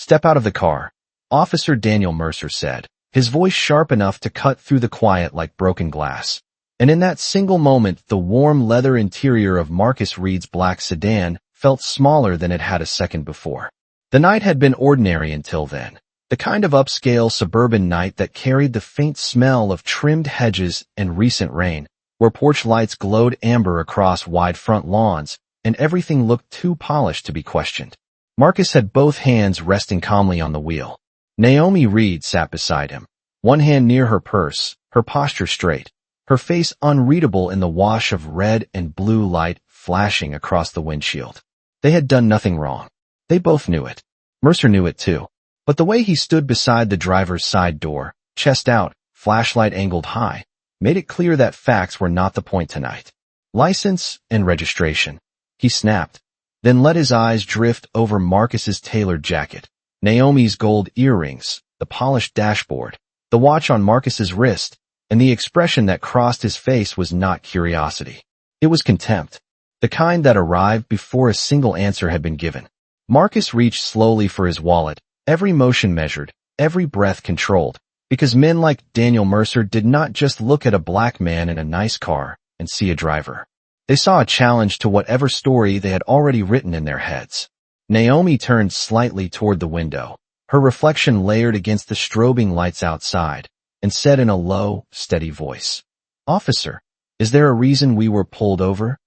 "Step out of the car," Officer Daniel Mercer said, his voice sharp enough to cut through the quiet like broken glass. And in that single moment, the warm leather interior of Marcus Reed's black sedan felt smaller than it had a second before. The night had been ordinary until then, the kind of upscale suburban night that carried the faint smell of trimmed hedges and recent rain, where porch lights glowed amber across wide front lawns, and everything looked too polished to be questioned. Marcus had both hands resting calmly on the wheel. Naomi Reed sat beside him, one hand near her purse, her posture straight, her face unreadable in the wash of red and blue light flashing across the windshield. They had done nothing wrong. They both knew it. Mercer knew it too. But the way he stood beside the driver's side door, chest out, flashlight angled high, made it clear that facts were not the point tonight. "License and registration," he snapped, then let his eyes drift over Marcus's tailored jacket, Naomi's gold earrings, the polished dashboard, the watch on Marcus's wrist, and the expression that crossed his face was not curiosity. It was contempt, the kind that arrived before a single answer had been given. Marcus reached slowly for his wallet, every motion measured, every breath controlled, because men like Daniel Mercer did not just look at a black man in a nice car and see a driver. They saw a challenge to whatever story they had already written in their heads. Naomi turned slightly toward the window, her reflection layered against the strobing lights outside, and said in a low, steady voice, "Officer, is there a reason we were pulled over?"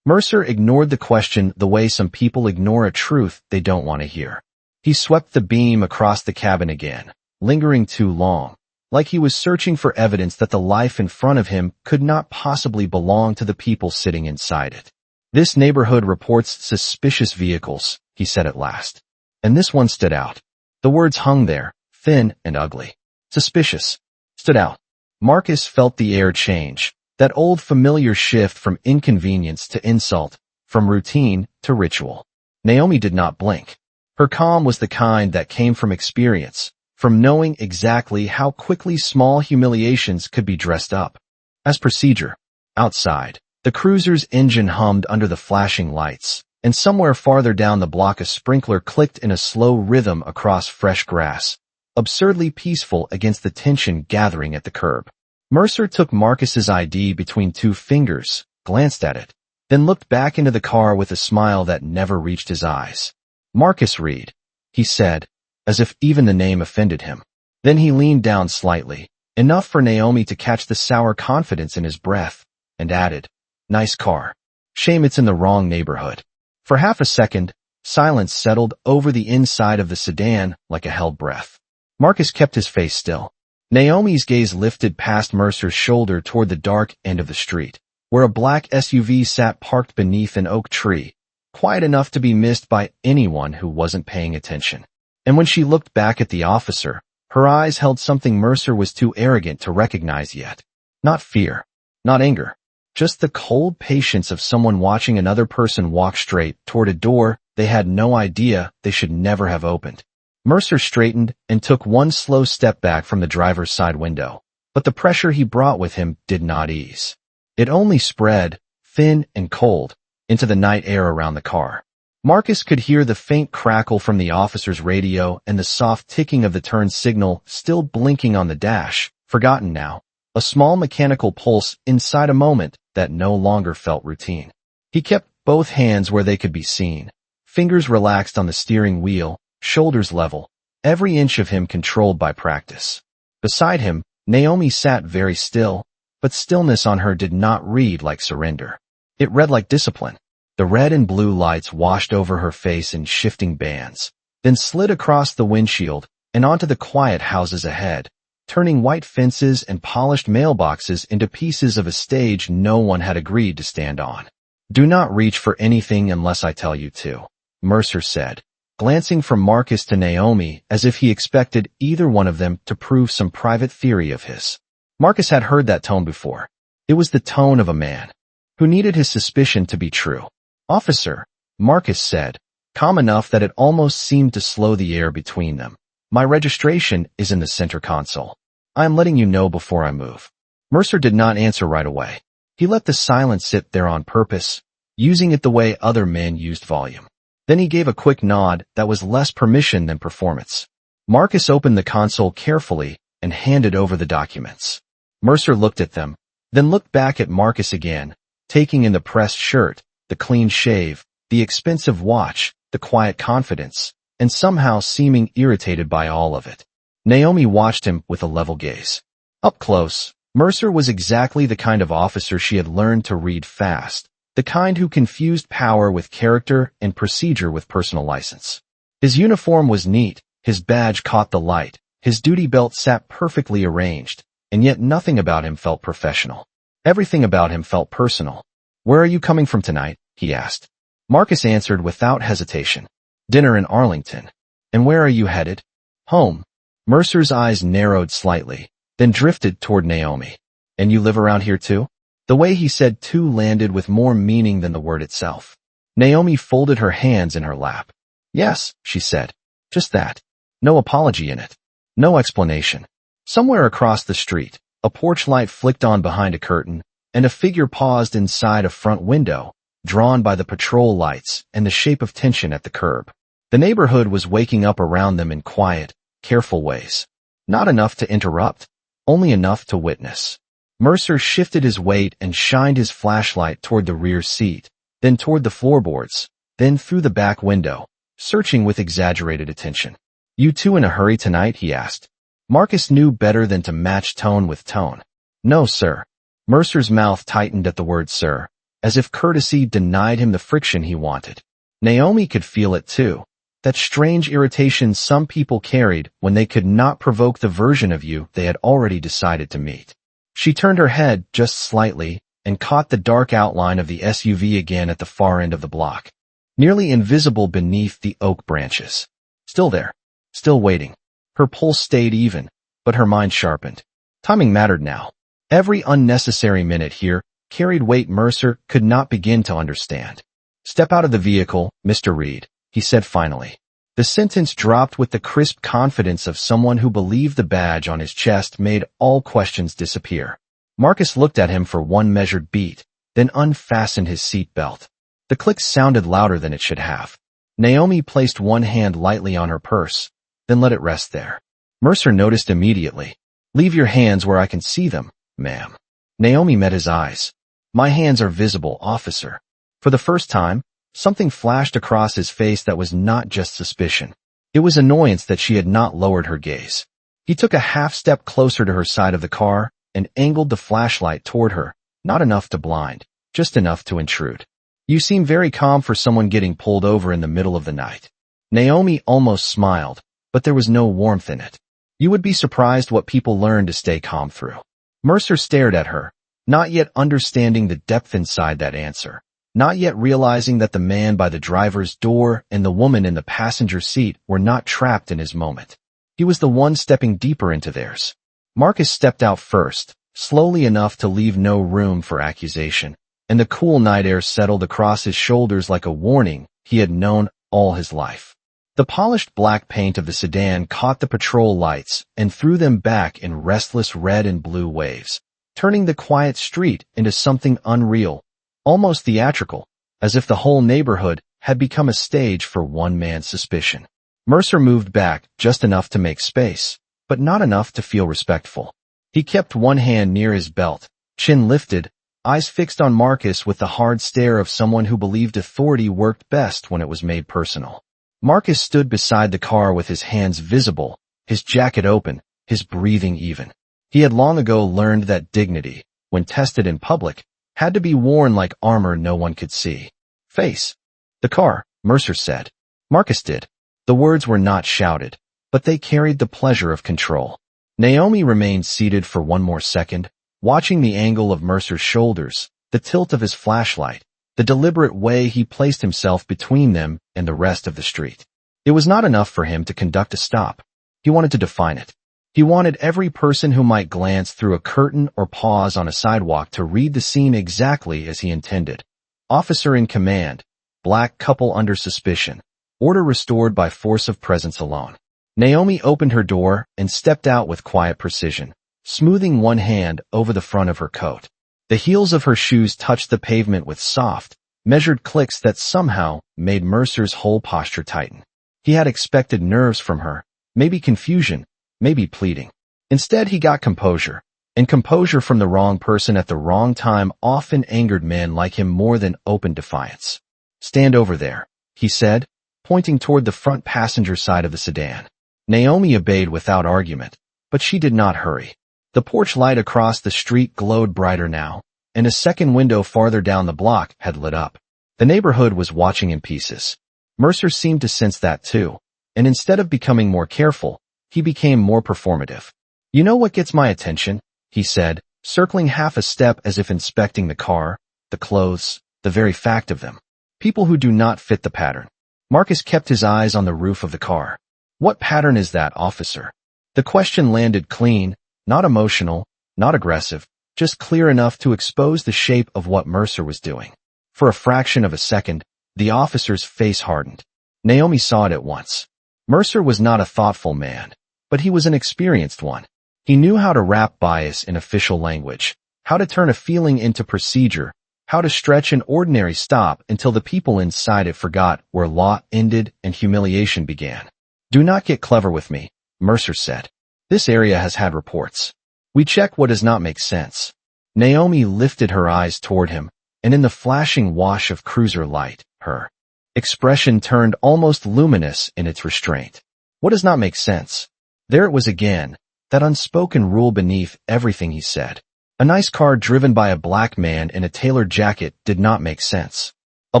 Mercer ignored the question the way some people ignore a truth they don't want to hear. He swept the beam across the cabin again, lingering too long, like he was searching for evidence that the life in front of him could not possibly belong to the people sitting inside it. "This neighborhood reports suspicious vehicles," he said at last. And this one stood out. The words hung there, thin and ugly. Suspicious. Stood out. Marcus felt the air change, that old familiar shift from inconvenience to insult, from routine to ritual. Naomi did not blink. Her calm was the kind that came from experience, from knowing exactly how quickly small humiliations could be dressed up as procedure. Outside, the cruiser's engine hummed under the flashing lights, and somewhere farther down the block a sprinkler clicked in a slow rhythm across fresh grass, absurdly peaceful against the tension gathering at the curb. Mercer took Marcus's ID between two fingers, glanced at it, then looked back into the car with a smile that never reached his eyes. "Marcus Reed," he said, as if even the name offended him. Then he leaned down slightly, enough for Naomi to catch the sour confidence in his breath, and added, "Nice car. Shame it's in the wrong neighborhood." For half a second, silence settled over the inside of the sedan like a held breath. Marcus kept his face still. Naomi's gaze lifted past Mercer's shoulder toward the dark end of the street, where a black SUV sat parked beneath an oak tree, quiet enough to be missed by anyone who wasn't paying attention. And when she looked back at the officer, her eyes held something Mercer was too arrogant to recognize yet. Not fear, not anger, just the cold patience of someone watching another person walk straight toward a door they had no idea they should never have opened. Mercer straightened and took one slow step back from the driver's side window, but the pressure he brought with him did not ease. It only spread, thin and cold, into the night air around the car. Marcus could hear the faint crackle from the officer's radio and the soft ticking of the turn signal still blinking on the dash, forgotten now, a small mechanical pulse inside a moment that no longer felt routine. He kept both hands where they could be seen, fingers relaxed on the steering wheel, shoulders level, every inch of him controlled by practice. Beside him, Naomi sat very still, but stillness on her did not read like surrender. It read like discipline. The red and blue lights washed over her face in shifting bands, then slid across the windshield and onto the quiet houses ahead, turning white fences and polished mailboxes into pieces of a stage no one had agreed to stand on. "Do not reach for anything unless I tell you to," Mercer said, glancing from Marcus to Naomi as if he expected either one of them to prove some private theory of his. Marcus had heard that tone before. It was the tone of a man who needed his suspicion to be true. "Officer," Marcus said, calm enough that it almost seemed to slow the air between them. "My registration is in the center console. I am letting you know before I move." Mercer did not answer right away. He let the silence sit there on purpose, using it the way other men used volume. Then he gave a quick nod that was less permission than performance. Marcus opened the console carefully and handed over the documents. Mercer looked at them, then looked back at Marcus again, taking in the pressed shirt, the clean shave, the expensive watch, the quiet confidence, and somehow seeming irritated by all of it. Naomi watched him with a level gaze. Up close, Mercer was exactly the kind of officer she had learned to read fast, the kind who confused power with character and procedure with personal license. His uniform was neat, his badge caught the light, his duty belt sat perfectly arranged, and yet nothing about him felt professional. Everything about him felt personal. "Where are you coming from tonight?" he asked. Marcus answered without hesitation. "Dinner in Arlington." "And where are you headed?" "Home." Mercer's eyes narrowed slightly, then drifted toward Naomi. "And you live around here too?" The way he said "too" landed with more meaning than the word itself. Naomi folded her hands in her lap. "Yes," she said. "Just that. No apology in it. No explanation." Somewhere across the street, a porch light flicked on behind a curtain, and a figure paused inside a front window, drawn by the patrol lights and the shape of tension at the curb. The neighborhood was waking up around them in quiet, careful ways. Not enough to interrupt, only enough to witness. Mercer shifted his weight and shined his flashlight toward the rear seat, then toward the floorboards, then through the back window, searching with exaggerated attention. "You two in a hurry tonight?" he asked. Marcus knew better than to match tone with tone. "No, sir." Mercer's mouth tightened at the word sir, as if courtesy denied him the friction he wanted. Naomi could feel it too, that strange irritation some people carried when they could not provoke the version of you they had already decided to meet. She turned her head just slightly and caught the dark outline of the SUV again at the far end of the block, nearly invisible beneath the oak branches. Still there, still waiting. Her pulse stayed even, but her mind sharpened. Timing mattered now. Every unnecessary minute here carried weight Mercer could not begin to understand. "Step out of the vehicle, Mr. Reed," he said finally. The sentence dropped with the crisp confidence of someone who believed the badge on his chest made all questions disappear. Marcus looked at him for one measured beat, then unfastened his seat belt. The click sounded louder than it should have. Naomi placed one hand lightly on her purse, then let it rest there. Mercer noticed immediately. "Leave your hands where I can see them, ma'am." Naomi met his eyes. "My hands are visible, officer." For the first time, something flashed across his face that was not just suspicion. It was annoyance that she had not lowered her gaze. He took a half step closer to her side of the car and angled the flashlight toward her, not enough to blind, just enough to intrude. "You seem very calm for someone getting pulled over in the middle of the night." Naomi almost smiled, but there was no warmth in it. "You would be surprised what people learn to stay calm through." Mercer stared at her, not yet understanding the depth inside that answer, not yet realizing that the man by the driver's door and the woman in the passenger seat were not trapped in his moment. He was the one stepping deeper into theirs. Marcus stepped out first, slowly enough to leave no room for accusation, and the cool night air settled across his shoulders like a warning he had known all his life. The polished black paint of the sedan caught the patrol lights and threw them back in restless red and blue waves, turning the quiet street into something unreal, almost theatrical, as if the whole neighborhood had become a stage for one man's suspicion. Mercer moved back just enough to make space, but not enough to feel respectful. He kept one hand near his belt, chin lifted, eyes fixed on Marcus with the hard stare of someone who believed authority worked best when it was made personal. Marcus stood beside the car with his hands visible, his jacket open, his breathing even. He had long ago learned that dignity, when tested in public, had to be worn like armor no one could see. "Face the car," Mercer said. Marcus did. The words were not shouted, but they carried the pleasure of control. Naomi remained seated for one more second, watching the angle of Mercer's shoulders, the tilt of his flashlight, the deliberate way he placed himself between them and the rest of the street. It was not enough for him to conduct a stop. He wanted to define it. He wanted every person who might glance through a curtain or pause on a sidewalk to read the scene exactly as he intended. Officer in command, black couple under suspicion, order restored by force of presence alone. Naomi opened her door and stepped out with quiet precision, smoothing one hand over the front of her coat. The heels of her shoes touched the pavement with soft, measured clicks that somehow made Mercer's whole posture tighten. He had expected nerves from her, maybe confusion, maybe pleading. Instead, he got composure, and composure from the wrong person at the wrong time often angered men like him more than open defiance. "Stand over there," he said, pointing toward the front passenger side of the sedan. Naomi obeyed without argument, but she did not hurry. The porch light across the street glowed brighter now, and a second window farther down the block had lit up. The neighborhood was watching in pieces. Mercer seemed to sense that too, and instead of becoming more careful, he became more performative. "You know what gets my attention?" he said, circling half a step as if inspecting the car, the clothes, the very fact of them. "People who do not fit the pattern." Marcus kept his eyes on the roof of the car. "What pattern is that, officer?" The question landed clean, not emotional, not aggressive, just clear enough to expose the shape of what Mercer was doing. For a fraction of a second, the officer's face hardened. Naomi saw it at once. Mercer was not a thoughtful man, but he was an experienced one. He knew how to wrap bias in official language, how to turn a feeling into procedure, how to stretch an ordinary stop until the people inside it forgot where law ended and humiliation began. "Do not get clever with me," Mercer said. "This area has had reports. We check what does not make sense." Naomi lifted her eyes toward him, and in the flashing wash of cruiser light, her expression turned almost luminous in its restraint. "What does not make sense?" There it was again, that unspoken rule beneath everything he said. A nice car driven by a black man in a tailored jacket did not make sense. A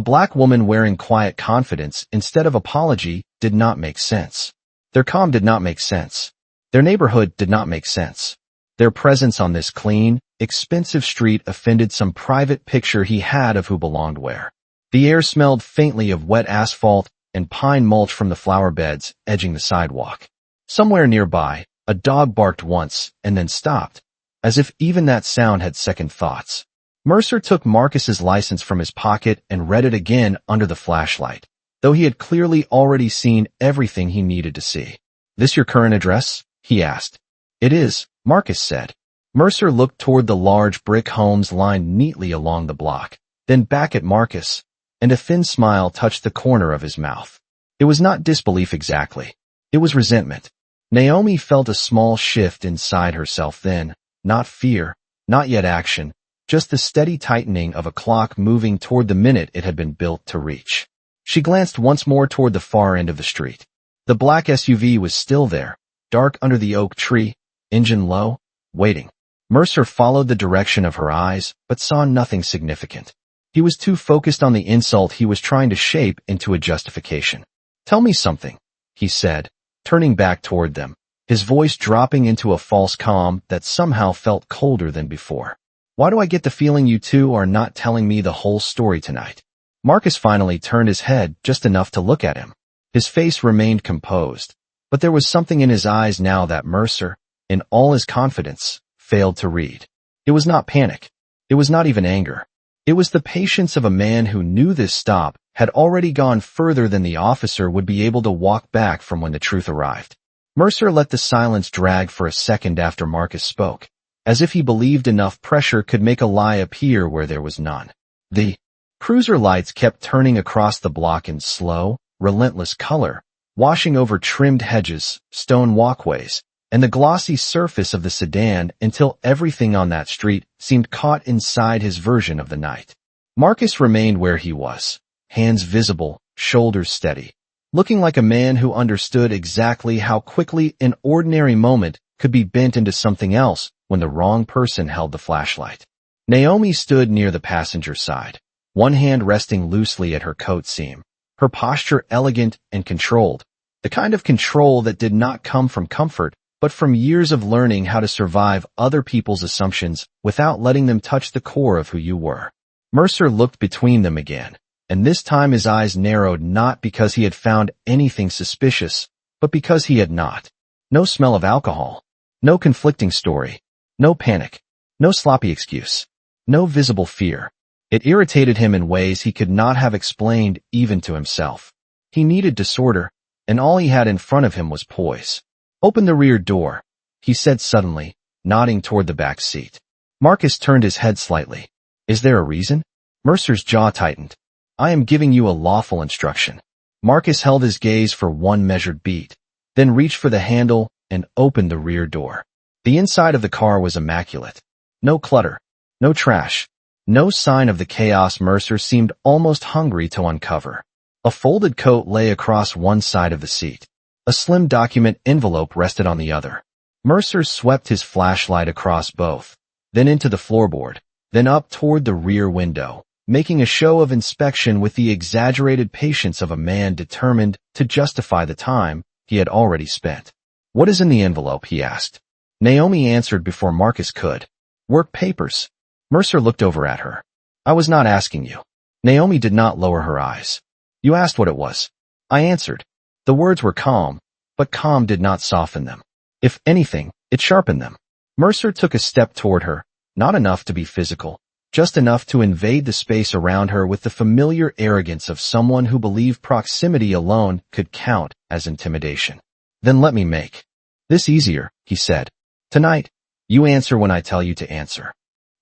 black woman wearing quiet confidence instead of apology did not make sense. Their calm did not make sense. Their neighborhood did not make sense. Their presence on this clean, expensive street offended some private picture he had of who belonged where. The air smelled faintly of wet asphalt and pine mulch from the flower beds edging the sidewalk. Somewhere nearby, a dog barked once and then stopped, as if even that sound had second thoughts. Mercer took Marcus's license from his pocket and read it again under the flashlight, though he had clearly already seen everything he needed to see. "This your current address?" he asked. "It is," Marcus said. Mercer looked toward the large brick homes lined neatly along the block, then back at Marcus, and a thin smile touched the corner of his mouth. It was not disbelief exactly. It was resentment. Naomi felt a small shift inside herself then, not fear, not yet action, just the steady tightening of a clock moving toward the minute it had been built to reach. She glanced once more toward the far end of the street. The black SUV was still there, dark under the oak tree, engine low, waiting. Mercer followed the direction of her eyes, but saw nothing significant. He was too focused on the insult he was trying to shape into a justification. "Tell me something," he said, turning back toward them, his voice dropping into a false calm that somehow felt colder than before. "Why do I get the feeling you two are not telling me the whole story tonight?" Marcus finally turned his head just enough to look at him. His face remained composed, but there was something in his eyes now that Mercer, in all his confidence, failed to read. It was not panic. It was not even anger. It was the patience of a man who knew this stop had already gone further than the officer would be able to walk back from when the truth arrived. Mercer let the silence drag for a second after Marcus spoke, as if he believed enough pressure could make a lie appear where there was none. The cruiser lights kept turning across the block in slow, relentless color, washing over trimmed hedges, stone walkways, and the glossy surface of the sedan until everything on that street seemed caught inside his version of the night. Marcus remained where he was, hands visible, shoulders steady, looking like a man who understood exactly how quickly an ordinary moment could be bent into something else when the wrong person held the flashlight. Naomi stood near the passenger side, one hand resting loosely at her coat seam, her posture elegant and controlled, the kind of control that did not come from comfort, but from years of learning how to survive other people's assumptions without letting them touch the core of who you were. Mercer looked between them again, and this time his eyes narrowed not because he had found anything suspicious, but because he had not. No smell of alcohol, no conflicting story, no panic, no sloppy excuse, no visible fear. It irritated him in ways he could not have explained even to himself. He needed disorder, and all he had in front of him was poise. "Open the rear door," he said suddenly, nodding toward the back seat. Marcus turned his head slightly. "Is there a reason?" Mercer's jaw tightened. I am giving you a lawful instruction. Marcus held his gaze for one measured beat, then reached for the handle and opened the rear door. The inside of the car was immaculate. No clutter, no trash, no sign of the chaos Mercer seemed almost hungry to uncover. A folded coat lay across one side of the seat. A slim document envelope rested on the other. Mercer swept his flashlight across both, then into the floorboard, then up toward the rear window, making a show of inspection with the exaggerated patience of a man determined to justify the time he had already spent. "What is in the envelope?" he asked. Naomi answered before Marcus could. "Work papers." Mercer looked over at her. "I was not asking you." Naomi did not lower her eyes. "You asked what it was." I answered. The words were calm, but calm did not soften them. If anything, it sharpened them. Mercer took a step toward her, not enough to be physical, just enough to invade the space around her with the familiar arrogance of someone who believed proximity alone could count as intimidation. "Then let me make this easier," he said. "Tonight, you answer when I tell you to answer."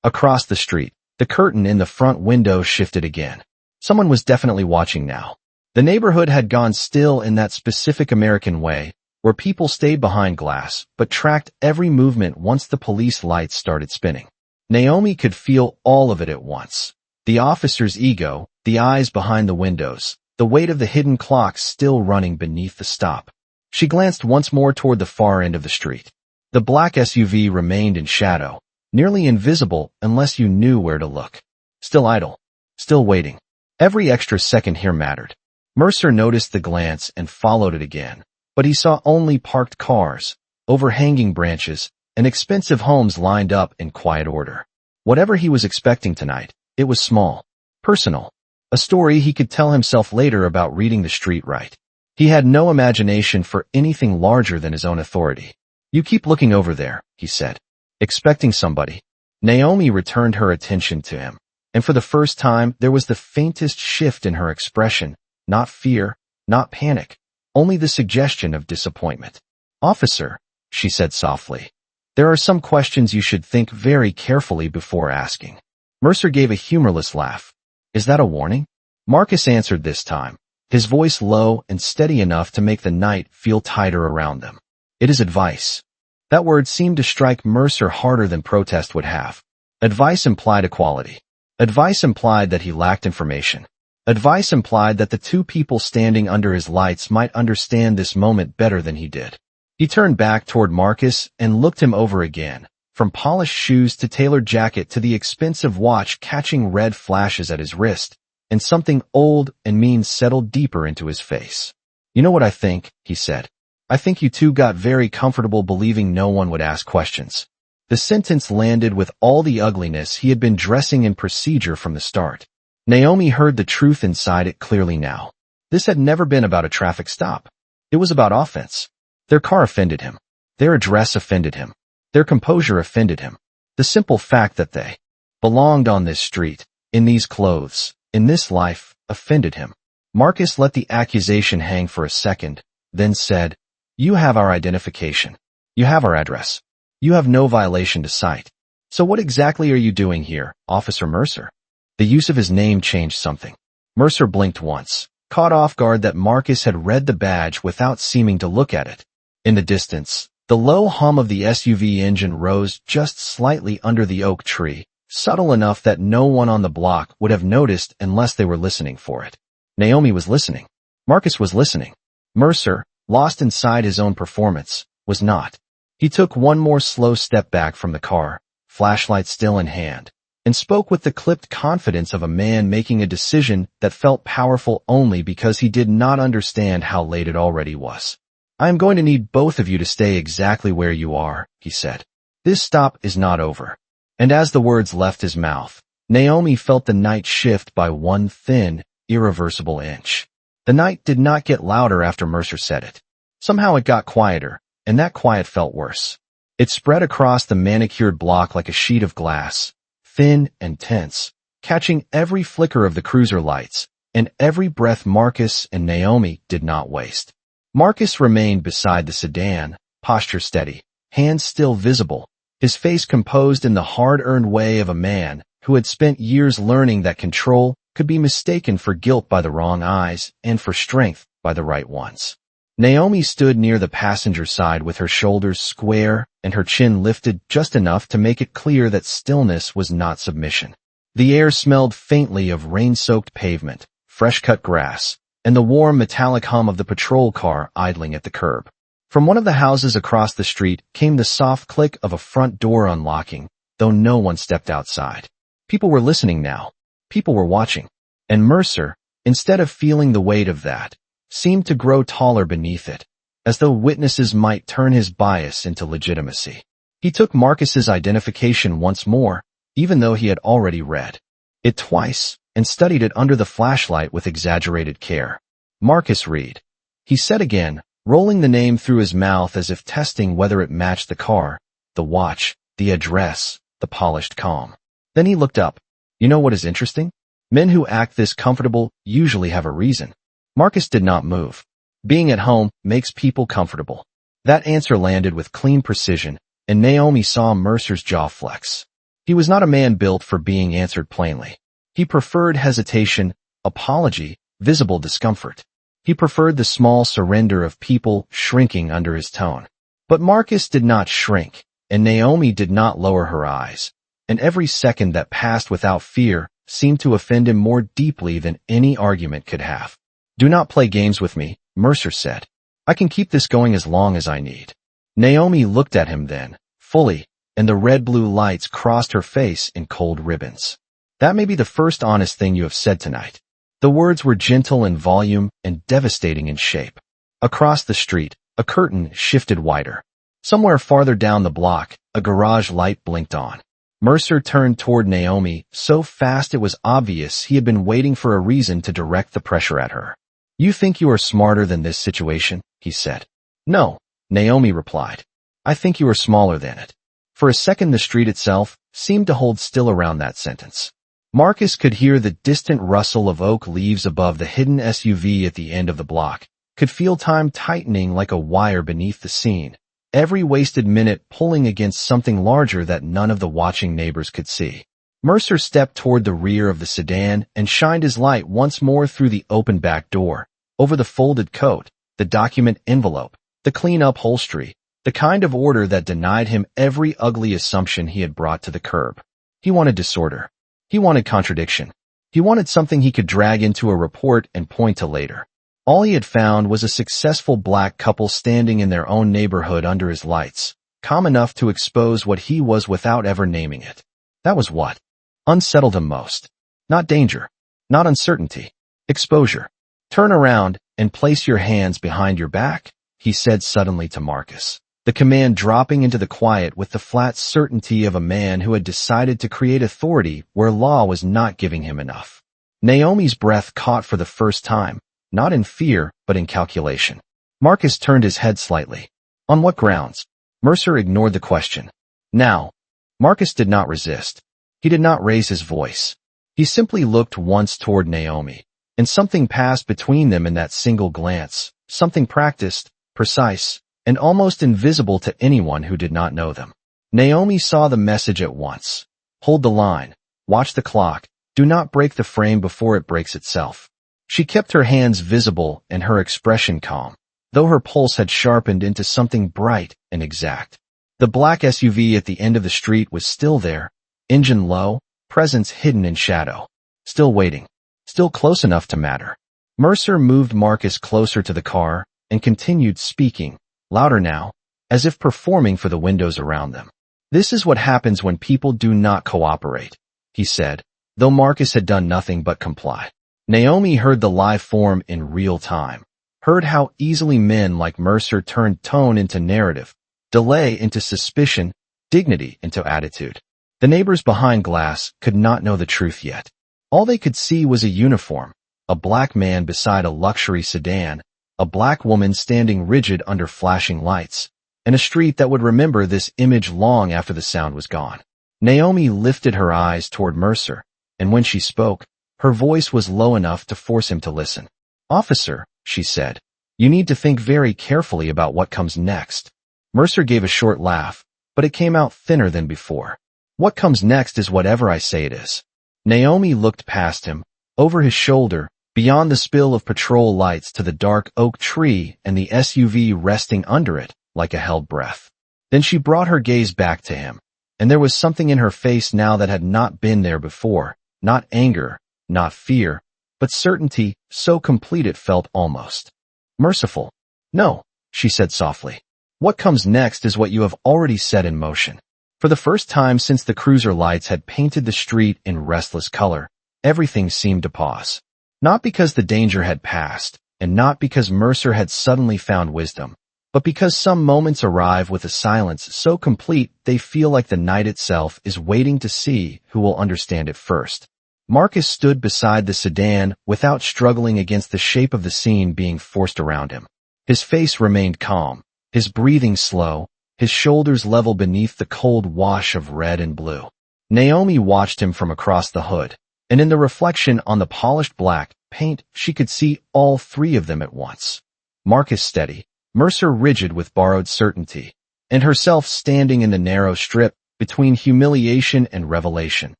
Across the street, the curtain in the front window shifted again. Someone was definitely watching now. The neighborhood had gone still in that specific American way, where people stayed behind glass but tracked every movement once the police lights started spinning. Naomi could feel all of it at once. The officer's ego, the eyes behind the windows, the weight of the hidden clocks still running beneath the stop. She glanced once more toward the far end of the street. The black SUV remained in shadow, nearly invisible unless you knew where to look. Still idle. Still waiting. Every extra second here mattered. Mercer noticed the glance and followed it again, but he saw only parked cars, overhanging branches, and expensive homes lined up in quiet order. Whatever he was expecting tonight, it was small, personal, a story he could tell himself later about reading the street right. He had no imagination for anything larger than his own authority. "You keep looking over there," he said. "Expecting somebody." Naomi returned her attention to him, and for the first time there was the faintest shift in her expression, not fear, not panic, only the suggestion of disappointment. "Officer," she said softly, "there are some questions you should think very carefully before asking." Mercer gave a humorless laugh. "Is that a warning?" Marcus answered this time, his voice low and steady enough to make the night feel tighter around them. "It is advice." That word seemed to strike Mercer harder than protest would have. Advice implied equality. Advice implied that he lacked information. Advice implied that the two people standing under his lights might understand this moment better than he did. He turned back toward Marcus and looked him over again, from polished shoes to tailored jacket to the expensive watch catching red flashes at his wrist, and something old and mean settled deeper into his face. "You know what I think," he said. "I think you two got very comfortable believing no one would ask questions." The sentence landed with all the ugliness he had been dressing in procedure from the start. Naomi heard the truth inside it clearly now. This had never been about a traffic stop. It was about offense. Their car offended him. Their address offended him. Their composure offended him. The simple fact that they belonged on this street, in these clothes, in this life, offended him. Marcus let the accusation hang for a second, then said, "You have our identification. You have our address. You have no violation to cite. So what exactly are you doing here, Officer Mercer?" The use of his name changed something. Mercer blinked once, caught off guard that Marcus had read the badge without seeming to look at it. In the distance, the low hum of the SUV engine rose just slightly under the oak tree, subtle enough that no one on the block would have noticed unless they were listening for it. Naomi was listening. Marcus was listening. Mercer, lost inside his own performance, was not. He took one more slow step back from the car, flashlight still in hand, and spoke with the clipped confidence of a man making a decision that felt powerful only because he did not understand how late it already was. "I am going to need both of you to stay exactly where you are," he said. "This stop is not over." And as the words left his mouth, Naomi felt the night shift by one thin, irreversible inch. The night did not get louder after Mercer said it. Somehow it got quieter, and that quiet felt worse. It spread across the manicured block like a sheet of glass, thin and tense, catching every flicker of the cruiser lights, and every breath Marcus and Naomi did not waste. Marcus remained beside the sedan, posture steady, hands still visible, his face composed in the hard-earned way of a man who had spent years learning that control could be mistaken for guilt by the wrong eyes and for strength by the right ones. Naomi stood near the passenger side with her shoulders square and her chin lifted just enough to make it clear that stillness was not submission. The air smelled faintly of rain-soaked pavement, fresh-cut grass, and the warm metallic hum of the patrol car idling at the curb. From one of the houses across the street came the soft click of a front door unlocking, though no one stepped outside. People were listening now. People were watching. And Mercer, instead of feeling the weight of that, seemed to grow taller beneath it, as though witnesses might turn his bias into legitimacy. He took Marcus's identification once more, even though he had already read it twice, and studied it under the flashlight with exaggerated care. Marcus Reed, he said again, rolling the name through his mouth as if testing whether it matched the car, the watch, the address, the polished calm. Then he looked up. You know what is interesting? Men who act this comfortable usually have a reason. Marcus did not move. Being at home makes people comfortable. That answer landed with clean precision, and Naomi saw Mercer's jaw flex. He was not a man built for being answered plainly. He preferred hesitation, apology, visible discomfort. He preferred the small surrender of people shrinking under his tone. But Marcus did not shrink, and Naomi did not lower her eyes, and every second that passed without fear seemed to offend him more deeply than any argument could have. Do not play games with me, Mercer said. I can keep this going as long as I need. Naomi looked at him then, fully, and the red-blue lights crossed her face in cold ribbons. That may be the first honest thing you have said tonight. The words were gentle in volume and devastating in shape. Across the street, a curtain shifted wider. Somewhere farther down the block, a garage light blinked on. Mercer turned toward Naomi so fast it was obvious he had been waiting for a reason to direct the pressure at her. You think you are smarter than this situation? He said. No, Naomi replied. I think you are smaller than it. For a second the street itself seemed to hold still around that sentence. Marcus could hear the distant rustle of oak leaves above the hidden SUV at the end of the block, could feel time tightening like a wire beneath the scene, every wasted minute pulling against something larger that none of the watching neighbors could see. Mercer stepped toward the rear of the sedan and shined his light once more through the open back door, over the folded coat, the document envelope, the clean upholstery, the kind of order that denied him every ugly assumption he had brought to the curb. He wanted disorder. He wanted contradiction. He wanted something he could drag into a report and point to later. All he had found was a successful black couple standing in their own neighborhood under his lights, calm enough to expose what he was without ever naming it. That was what unsettled him most. Not danger. Not uncertainty. Exposure. Turn around and place your hands behind your back, he said suddenly to Marcus, the command dropping into the quiet with the flat certainty of a man who had decided to create authority where law was not giving him enough. Naomi's breath caught for the first time, not in fear, but in calculation. Marcus turned his head slightly. On what grounds? Mercer ignored the question. Now, Marcus did not resist. He did not raise his voice. He simply looked once toward Naomi, and something passed between them in that single glance, something practiced, precise, and almost invisible to anyone who did not know them. Naomi saw the message at once. Hold the line. Watch the clock. Do not break the frame before it breaks itself. She kept her hands visible and her expression calm, though her pulse had sharpened into something bright and exact. The black SUV at the end of the street was still there, engine low, presence hidden in shadow. Still waiting. Still close enough to matter. Mercer moved Marcus closer to the car and continued speaking, louder now, as if performing for the windows around them. This is what happens when people do not cooperate, he said, though Marcus had done nothing but comply. Naomi heard the lie form in real time, heard how easily men like Mercer turned tone into narrative, delay into suspicion, dignity into attitude. The neighbors behind glass could not know the truth yet. All they could see was a uniform, a black man beside a luxury sedan, a black woman standing rigid under flashing lights, and a street that would remember this image long after the sound was gone. Naomi lifted her eyes toward Mercer, and when she spoke, her voice was low enough to force him to listen. Officer, she said, you need to think very carefully about what comes next. Mercer gave a short laugh, but it came out thinner than before. What comes next is whatever I say it is. Naomi looked past him, Over his shoulder, beyond the spill of patrol lights to the dark oak tree and the SUV resting under it, like a held breath. Then she brought her gaze back to him, and there was something in her face now that had not been there before, not anger, not fear, but certainty, so complete it felt almost merciful. "No," she said softly. "What comes next is what you have already set in motion." For the first time since the cruiser lights had painted the street in restless color, everything seemed to pause. Not because the danger had passed, and not because Mercer had suddenly found wisdom, but because some moments arrive with a silence so complete they feel like the night itself is waiting to see who will understand it first. Marcus stood beside the sedan without struggling against the shape of the scene being forced around him. His face remained calm, his breathing slow, his shoulders level beneath the cold wash of red and blue. Naomi watched him from across the hood, and in the reflection on the polished black paint she could see all three of them at once. Marcus steady, Mercer rigid with borrowed certainty, and herself standing in the narrow strip between humiliation and revelation,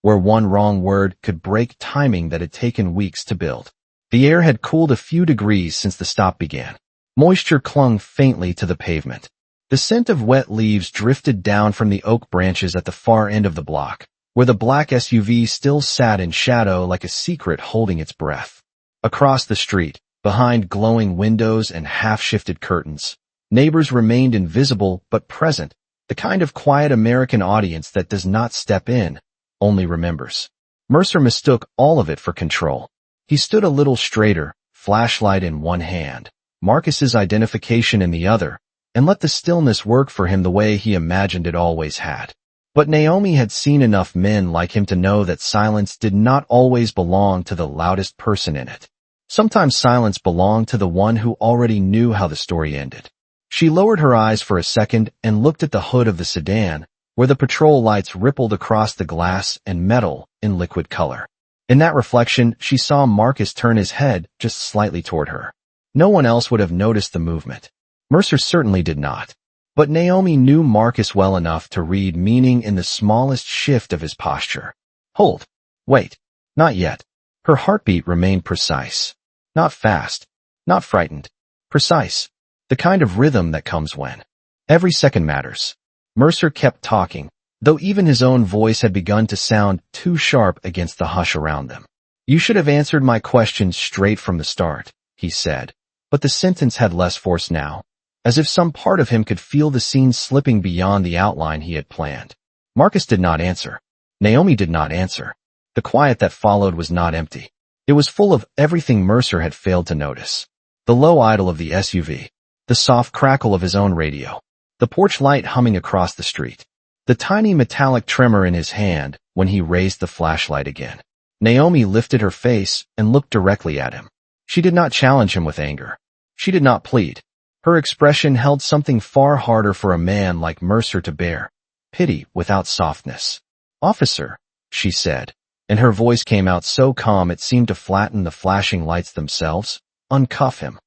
where one wrong word could break timing that had taken weeks to build. The air had cooled a few degrees since the stop began. Moisture clung faintly to the pavement. The scent of wet leaves drifted down from the oak branches at the far end of the block, where the black SUV still sat in shadow like a secret holding its breath. Across the street, behind glowing windows and half-shifted curtains, neighbors remained invisible but present, the kind of quiet American audience that does not step in, only remembers. Mercer mistook all of it for control. He stood a little straighter, flashlight in one hand, Marcus's identification in the other, and let the stillness work for him the way he imagined it always had. But Naomi had seen enough men like him to know that silence did not always belong to the loudest person in it. Sometimes silence belonged to the one who already knew how the story ended. She lowered her eyes for a second and looked at the hood of the sedan, where the patrol lights rippled across the glass and metal in liquid color. In that reflection, she saw Marcus turn his head just slightly toward her. No one else would have noticed the movement. Mercer certainly did not. But Naomi knew Marcus well enough to read meaning in the smallest shift of his posture. Hold. Wait. Not yet. Her heartbeat remained precise. Not fast. Not frightened. Precise. The kind of rhythm that comes when every second matters. Mercer kept talking, though even his own voice had begun to sound too sharp against the hush around them. "You should have answered my questions straight from the start," he said, but the sentence had less force now, as if some part of him could feel the scene slipping beyond the outline he had planned. Marcus did not answer. Naomi did not answer. The quiet that followed was not empty. It was full of everything Mercer had failed to notice. The low idle of the SUV, the soft crackle of his own radio, the porch light humming across the street, the tiny metallic tremor in his hand when he raised the flashlight again. Naomi lifted her face and looked directly at him. She did not challenge him with anger. She did not plead. Her expression held something far harder for a man like Mercer to bear, pity without softness. "Officer," she said, and her voice came out so calm it seemed to flatten the flashing lights themselves. "Uncuff him."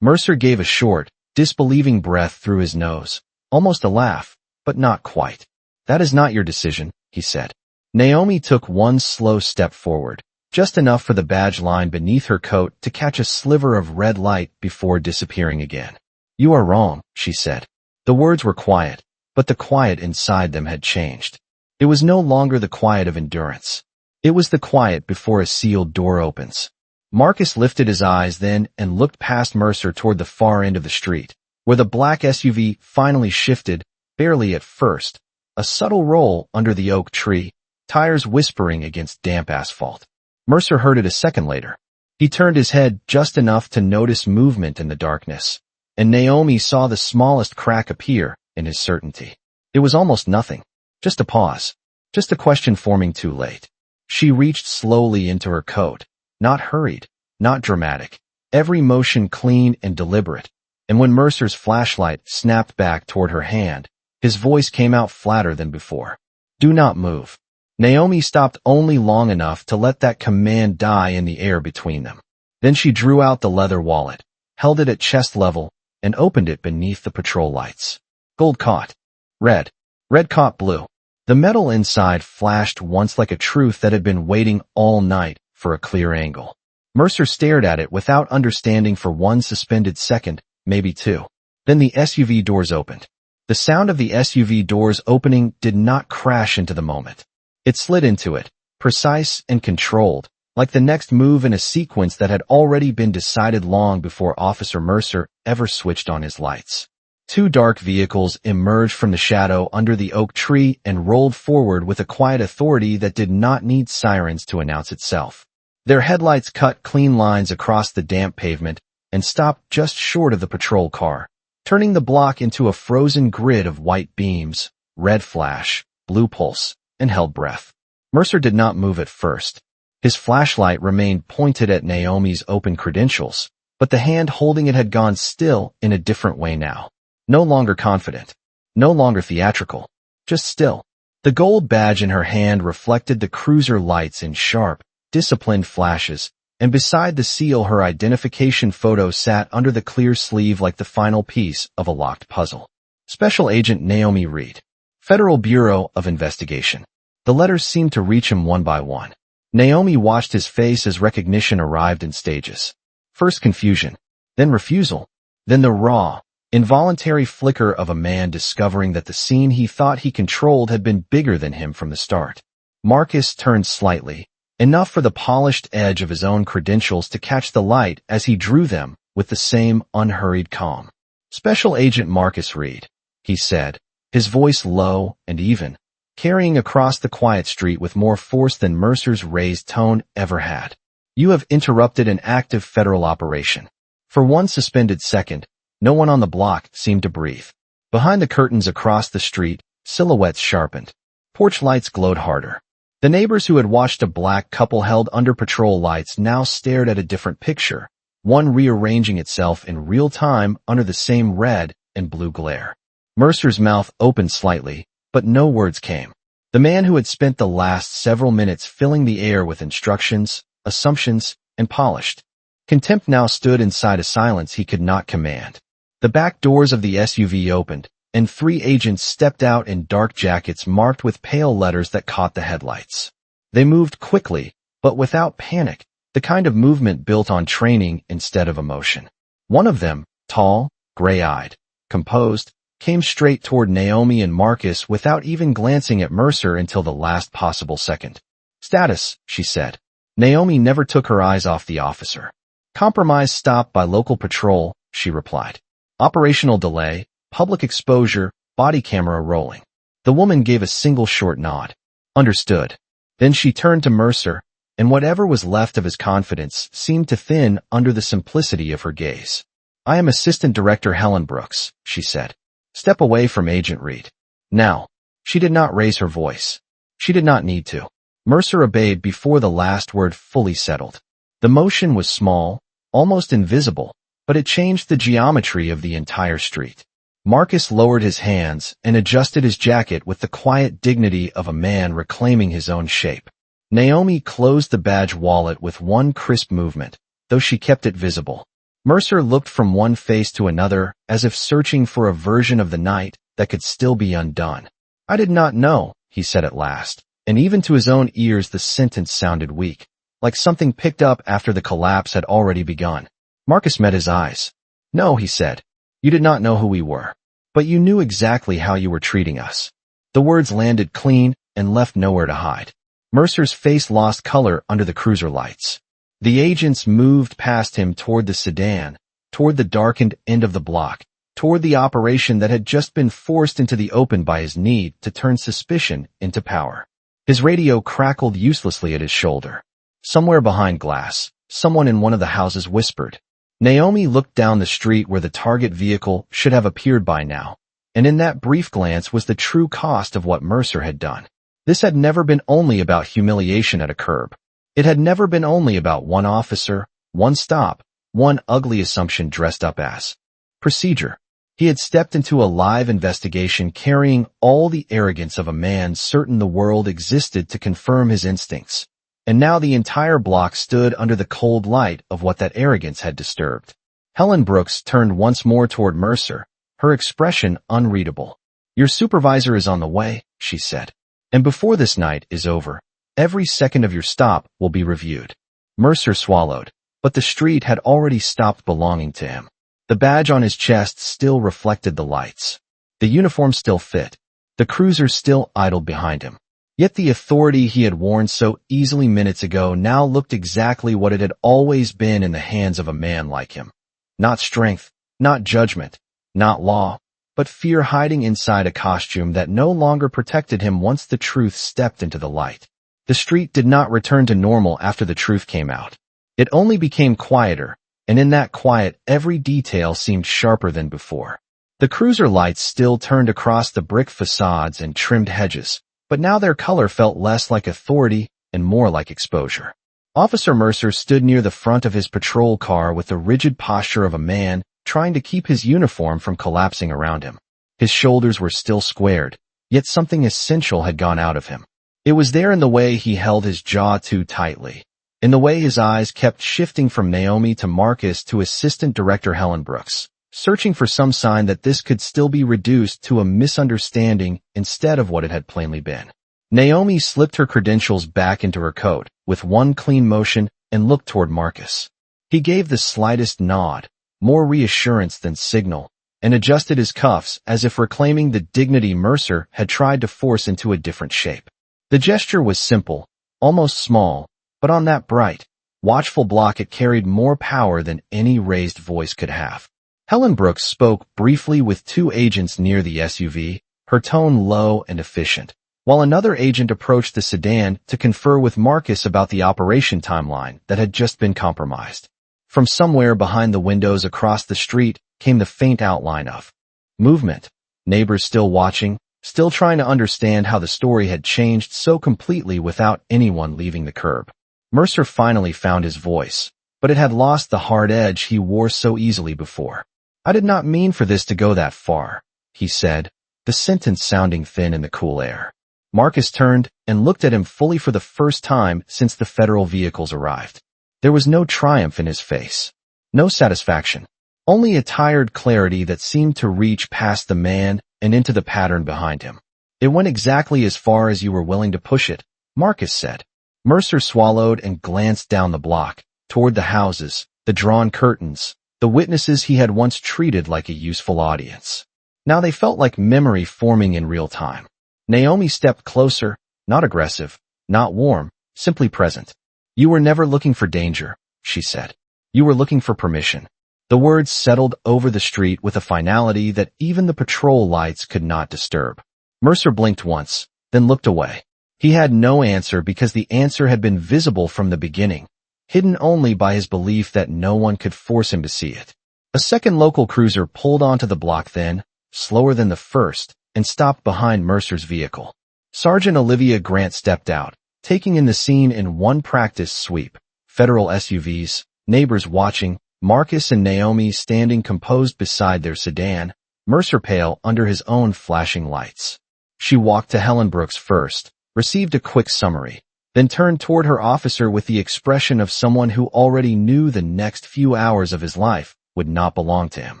Mercer gave a short, disbelieving breath through his nose, almost a laugh, but not quite. "That is not your decision," he said. Naomi took one slow step forward, just enough for the badge line beneath her coat to catch a sliver of red light before disappearing again. "You are wrong," she said. The words were quiet, but the quiet inside them had changed. It was no longer the quiet of endurance. It was the quiet before a sealed door opens. Marcus lifted his eyes then and looked past Mercer toward the far end of the street, where the black SUV finally shifted, barely at first, a subtle roll under the oak tree, tires whispering against damp asphalt. Mercer heard it a second later. He turned his head just enough to notice movement in the darkness, and Naomi saw the smallest crack appear in his certainty. It was almost nothing. Just a pause. Just a question forming too late. She reached slowly into her coat, not hurried, not dramatic, every motion clean and deliberate, and when Mercer's flashlight snapped back toward her hand, his voice came out flatter than before. "Do not move." Naomi stopped only long enough to let that command die in the air between them. Then she drew out the leather wallet, held it at chest level, and opened it beneath the patrol lights. Gold caught. Red. Red caught blue. The metal inside flashed once like a truth that had been waiting all night for a clear angle. Mercer stared at it without understanding for one suspended second, maybe two. Then the SUV doors opened. The sound of the SUV doors opening did not crash into the moment. It slid into it, precise and controlled, like the next move in a sequence that had already been decided long before Officer Mercer ever switched on his lights. Two dark vehicles emerged from the shadow under the oak tree and rolled forward with a quiet authority that did not need sirens to announce itself. Their headlights cut clean lines across the damp pavement and stopped just short of the patrol car, turning the block into a frozen grid of white beams, red flash, blue pulse, and held breath. Mercer did not move at first. His flashlight remained pointed at Naomi's open credentials, but the hand holding it had gone still in a different way now. No longer confident. No longer theatrical. Just still. The gold badge in her hand reflected the cruiser lights in sharp, disciplined flashes, and beside the seal her identification photo sat under the clear sleeve like the final piece of a locked puzzle. Special Agent Naomi Reed. Federal Bureau of Investigation. The letters seemed to reach him one by one. Naomi watched his face as recognition arrived in stages. First confusion, then refusal, then the raw, involuntary flicker of a man discovering that the scene he thought he controlled had been bigger than him from the start. Marcus turned slightly, enough for the polished edge of his own credentials to catch the light as he drew them with the same unhurried calm. Special Agent Marcus Reed, he said, his voice low and even, carrying across the quiet street with more force than Mercer's raised tone ever had. You have interrupted an active federal operation. For one suspended second, no one on the block seemed to breathe. Behind the curtains across the street, silhouettes sharpened. Porch lights glowed harder. The neighbors who had watched a black couple held under patrol lights now stared at a different picture, one rearranging itself in real time under the same red and blue glare. Mercer's mouth opened slightly, but no words came. The man who had spent the last several minutes filling the air with instructions, assumptions, and polished contempt now stood inside a silence he could not command. The back doors of the SUV opened, and three agents stepped out in dark jackets marked with pale letters that caught the headlights. They moved quickly, but without panic, the kind of movement built on training instead of emotion. One of them, tall, gray-eyed, composed, came straight toward Naomi and Marcus without even glancing at Mercer until the last possible second. Status, she said. Naomi never took her eyes off the officer. Compromise stopped by local patrol, she replied. Operational delay, public exposure, body camera rolling. The woman gave a single short nod. Understood. Then she turned to Mercer, and whatever was left of his confidence seemed to thin under the simplicity of her gaze. I am Assistant Director Helen Brooks, she said. Step away from Agent Reed. Now. She did not raise her voice. She did not need to. Mercer obeyed before the last word fully settled. The motion was small, almost invisible, but it changed the geometry of the entire street. Marcus lowered his hands and adjusted his jacket with the quiet dignity of a man reclaiming his own shape. Naomi closed the badge wallet with one crisp movement, though she kept it visible. Mercer looked from one face to another as if searching for a version of the night that could still be undone. I did not know, he said at last, and even to his own ears the sentence sounded weak, like something picked up after the collapse had already begun. Marcus met his eyes. No, he said. You did not know who we were. But you knew exactly how you were treating us. The words landed clean and left nowhere to hide. Mercer's face lost color under the cruiser lights. The agents moved past him toward the sedan, toward the darkened end of the block, toward the operation that had just been forced into the open by his need to turn suspicion into power. His radio crackled uselessly at his shoulder. Somewhere behind glass, someone in one of the houses whispered. Naomi looked down the street where the target vehicle should have appeared by now, and in that brief glance was the true cost of what Mercer had done. This had never been only about humiliation at a curb. It had never been only about one officer, one stop, one ugly assumption dressed up as procedure. He had stepped into a live investigation carrying all the arrogance of a man certain the world existed to confirm his instincts. And now the entire block stood under the cold light of what that arrogance had disturbed. Helen Brooks turned once more toward Mercer, her expression unreadable. Your supervisor is on the way, she said. And before this night is over, every second of your stop will be reviewed. Mercer swallowed, but the street had already stopped belonging to him. The badge on his chest still reflected the lights. The uniform still fit. The cruiser still idled behind him. Yet the authority he had worn so easily minutes ago now looked exactly what it had always been in the hands of a man like him. Not strength, not judgment, not law, but fear hiding inside a costume that no longer protected him once the truth stepped into the light. The street did not return to normal after the truth came out. It only became quieter, and in that quiet every detail seemed sharper than before. The cruiser lights still turned across the brick facades and trimmed hedges, but now their color felt less like authority and more like exposure. Officer Mercer stood near the front of his patrol car with the rigid posture of a man trying to keep his uniform from collapsing around him. His shoulders were still squared, yet something essential had gone out of him. It was there in the way he held his jaw too tightly, in the way his eyes kept shifting from Naomi to Marcus to Assistant Director Helen Brooks, searching for some sign that this could still be reduced to a misunderstanding instead of what it had plainly been. Naomi slipped her credentials back into her coat with one clean motion and looked toward Marcus. He gave the slightest nod, more reassurance than signal, and adjusted his cuffs as if reclaiming the dignity Mercer had tried to force into a different shape. The gesture was simple, almost small, but on that bright, watchful block it carried more power than any raised voice could have. Helen Brooks spoke briefly with two agents near the SUV, her tone low and efficient, while another agent approached the sedan to confer with Marcus about the operation timeline that had just been compromised. From somewhere behind the windows across the street came the faint outline of movement. Neighbors still watching, still trying to understand how the story had changed so completely without anyone leaving the curb. Mercer finally found his voice, but it had lost the hard edge he wore so easily before. "I did not mean for this to go that far," he said, the sentence sounding thin in the cool air. Marcus turned and looked at him fully for the first time since the federal vehicles arrived. There was no triumph in his face, no satisfaction, only a tired clarity that seemed to reach past the man and into the pattern behind him. "It went exactly as far as you were willing to push it," Marcus said. Mercer swallowed and glanced down the block, toward the houses, the drawn curtains, the witnesses he had once treated like a useful audience. Now they felt like memory forming in real time. Naomi stepped closer, not aggressive, not warm, simply present. "You were never looking for danger," she said. "You were looking for permission." The words settled over the street with a finality that even the patrol lights could not disturb. Mercer blinked once, then looked away. He had no answer because the answer had been visible from the beginning, hidden only by his belief that no one could force him to see it. A second local cruiser pulled onto the block then, slower than the first, and stopped behind Mercer's vehicle. Sergeant Olivia Grant stepped out, taking in the scene in one practice sweep. Federal SUVs, neighbors watching, Marcus and Naomi standing composed beside their sedan, Mercer pale under his own flashing lights. She walked to Helen Brooks first, received a quick summary, then turned toward her officer with the expression of someone who already knew the next few hours of his life would not belong to him.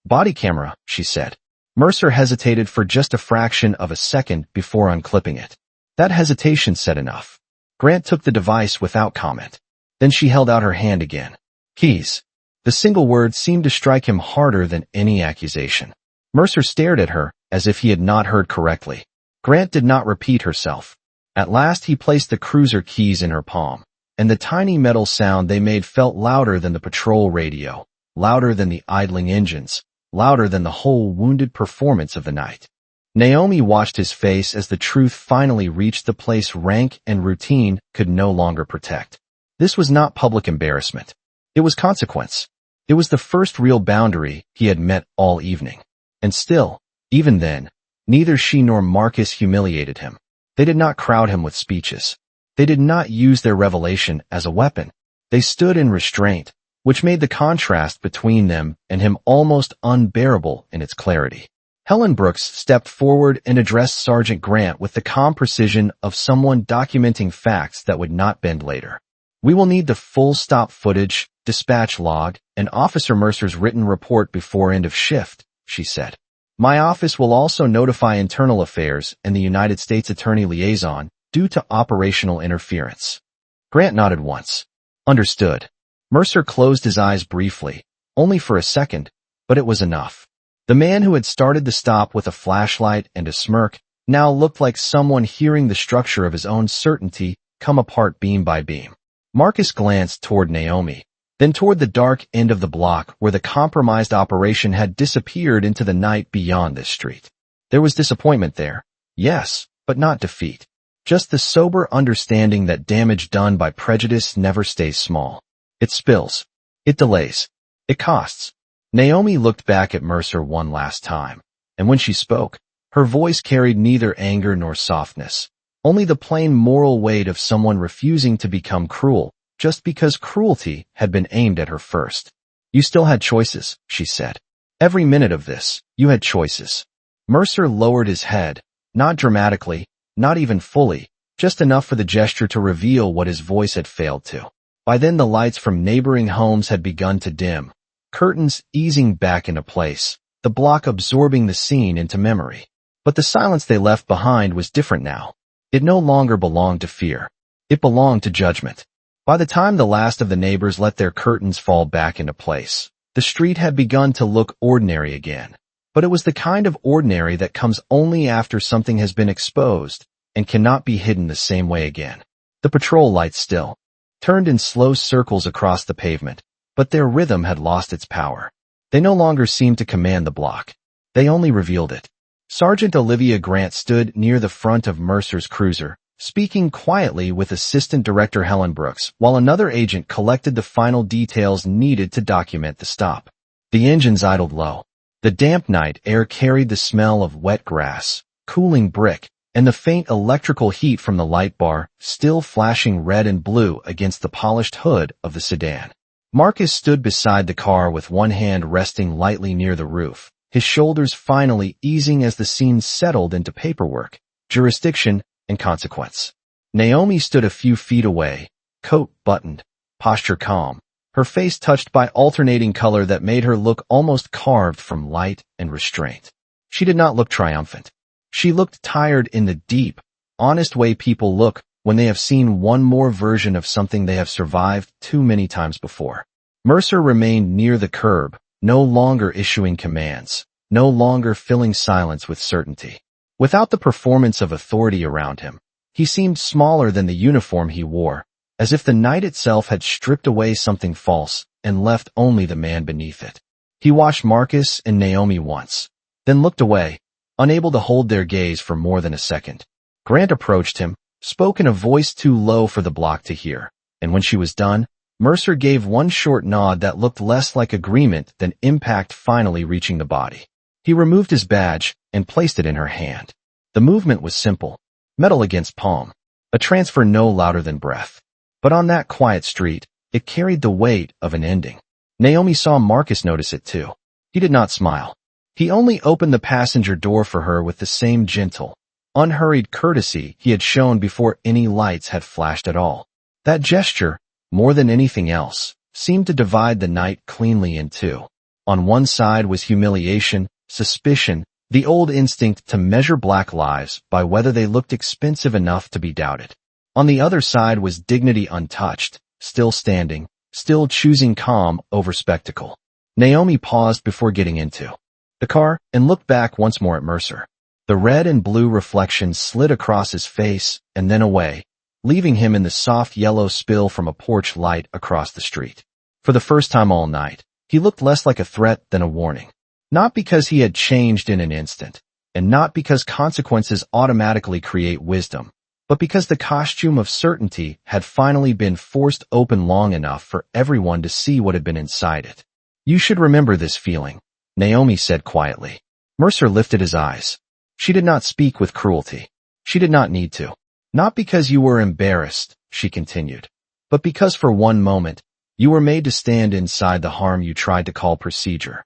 "Body camera," she said. Mercer hesitated for just a fraction of a second before unclipping it. That hesitation said enough. Grant took the device without comment. Then she held out her hand again. "Keys." The single word seemed to strike him harder than any accusation. Mercer stared at her, as if he had not heard correctly. Grant did not repeat herself. At last he placed the cruiser keys in her palm, and the tiny metal sound they made felt louder than the patrol radio, louder than the idling engines, louder than the whole wounded performance of the night. Naomi watched his face as the truth finally reached the place rank and routine could no longer protect. This was not public embarrassment. It was consequence. It was the first real boundary he had met all evening. And still, even then, neither she nor Marcus humiliated him. They did not crowd him with speeches. They did not use their revelation as a weapon. They stood in restraint, which made the contrast between them and him almost unbearable in its clarity. Helen Brooks stepped forward and addressed Sergeant Grant with the calm precision of someone documenting facts that would not bend later. "We will need the full stop footage, dispatch log, and Officer Mercer's written report before end of shift," she said. "My office will also notify Internal Affairs and the United States Attorney Liaison due to operational interference." Grant nodded once. Understood. Mercer closed his eyes briefly, only for a second, but it was enough. The man who had started the stop with a flashlight and a smirk now looked like someone hearing the structure of his own certainty come apart beam by beam. Marcus glanced toward Naomi, then toward the dark end of the block where the compromised operation had disappeared into the night beyond this street. There was disappointment there, yes, but not defeat. Just the sober understanding that damage done by prejudice never stays small. It spills. It delays. It costs. Naomi looked back at Mercer one last time, and when she spoke, her voice carried neither anger nor softness, only the plain moral weight of someone refusing to become cruel, just because cruelty had been aimed at her first. You still had choices, she said. Every minute of this, you had choices. Mercer lowered his head, not dramatically, not even fully, just enough for the gesture to reveal what his voice had failed to. By then the lights from neighboring homes had begun to dim, curtains easing back into place, the block absorbing the scene into memory. But the silence they left behind was different now. It no longer belonged to fear. It belonged to judgment. By the time the last of the neighbors let their curtains fall back into place, the street had begun to look ordinary again. But it was the kind of ordinary that comes only after something has been exposed and cannot be hidden the same way again. The patrol lights still turned in slow circles across the pavement, but their rhythm had lost its power. They no longer seemed to command the block. They only revealed it. Sergeant Olivia Grant stood near the front of Mercer's cruiser, speaking quietly with Assistant Director Helen Brooks, while another agent collected the final details needed to document the stop. The engines idled low. The damp night air carried the smell of wet grass, cooling brick, and the faint electrical heat from the light bar, still flashing red and blue against the polished hood of the sedan. Marcus stood beside the car with one hand resting lightly near the roof, his shoulders finally easing as the scene settled into paperwork, jurisdiction, and consequence. Naomi stood a few feet away, coat buttoned, posture calm, her face touched by alternating color that made her look almost carved from light and restraint. She did not look triumphant. She looked tired in the deep, honest way people look when they have seen one more version of something they have survived too many times before. Mercer remained near the curb, no longer issuing commands, no longer filling silence with certainty. Without the performance of authority around him, he seemed smaller than the uniform he wore, as if the night itself had stripped away something false and left only the man beneath it. He watched Marcus and Naomi once, then looked away, unable to hold their gaze for more than a second. Grant approached him, spoke in a voice too low for the block to hear, and when she was done, Mercer gave one short nod that looked less like agreement than impact finally reaching the body. He removed his badge and placed it in her hand. The movement was simple, metal against palm, a transfer no louder than breath. But on that quiet street, it carried the weight of an ending. Naomi saw Marcus notice it too. He did not smile. He only opened the passenger door for her with the same gentle, unhurried courtesy he had shown before any lights had flashed at all. That gesture, more than anything else, seemed to divide the night cleanly in two. On one side was humiliation, suspicion, the old instinct to measure black lives by whether they looked expensive enough to be doubted. On the other side was dignity untouched, still standing, still choosing calm over spectacle. Naomi paused before getting into the car and looked back once more at Mercer. The red and blue reflection slid across his face and then away, leaving him in the soft yellow spill from a porch light across the street. For the first time all night, he looked less like a threat than a warning. Not because he had changed in an instant, and not because consequences automatically create wisdom, but because the costume of certainty had finally been forced open long enough for everyone to see what had been inside it. You should remember this feeling, Naomi said quietly. Mercer lifted his eyes. She did not speak with cruelty. She did not need to. Not because you were embarrassed, she continued, but because for one moment, you were made to stand inside the harm you tried to call procedure.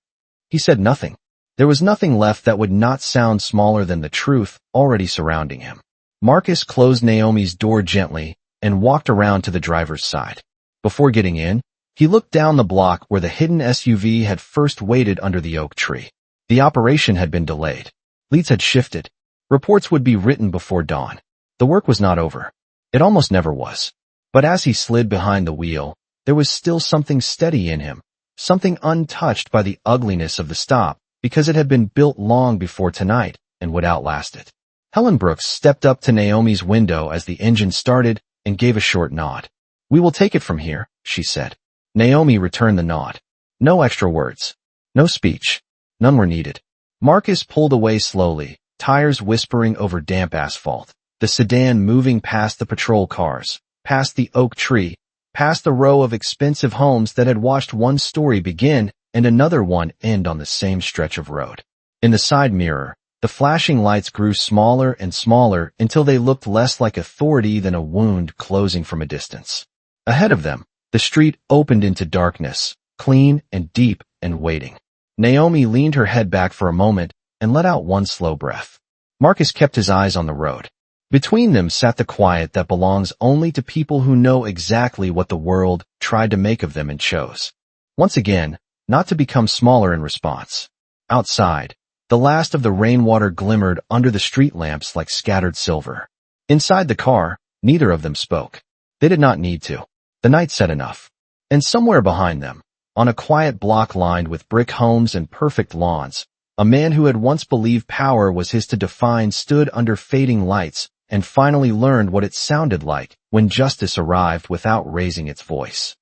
He said nothing. There was nothing left that would not sound smaller than the truth already surrounding him. Marcus closed Naomi's door gently and walked around to the driver's side. Before getting in, he looked down the block where the hidden SUV had first waited under the oak tree. The operation had been delayed. Leads had shifted. Reports would be written before dawn. The work was not over. It almost never was. But as he slid behind the wheel, there was still something steady in him, something untouched by the ugliness of the stop, because it had been built long before tonight and would outlast it. Helen Brooks stepped up to Naomi's window as the engine started and gave a short nod. "We will take it from here," she said. Naomi returned the nod. No extra words. No speech. None were needed. Marcus pulled away slowly, tires whispering over damp asphalt, the sedan moving past the patrol cars, past the oak tree, past the row of expensive homes that had watched one story begin and another one end on the same stretch of road. In the side mirror, the flashing lights grew smaller and smaller until they looked less like authority than a wound closing from a distance. Ahead of them, the street opened into darkness, clean and deep and waiting. Naomi leaned her head back for a moment and let out one slow breath. Marcus kept his eyes on the road. Between them sat the quiet that belongs only to people who know exactly what the world tried to make of them and chose, once again, not to become smaller in response. Outside, the last of the rainwater glimmered under the street lamps like scattered silver. Inside the car, neither of them spoke. They did not need to. The night said enough. And somewhere behind them, on a quiet block lined with brick homes and perfect lawns, a man who had once believed power was his to define stood under fading lights and finally learned what it sounded like when justice arrived without raising its voice.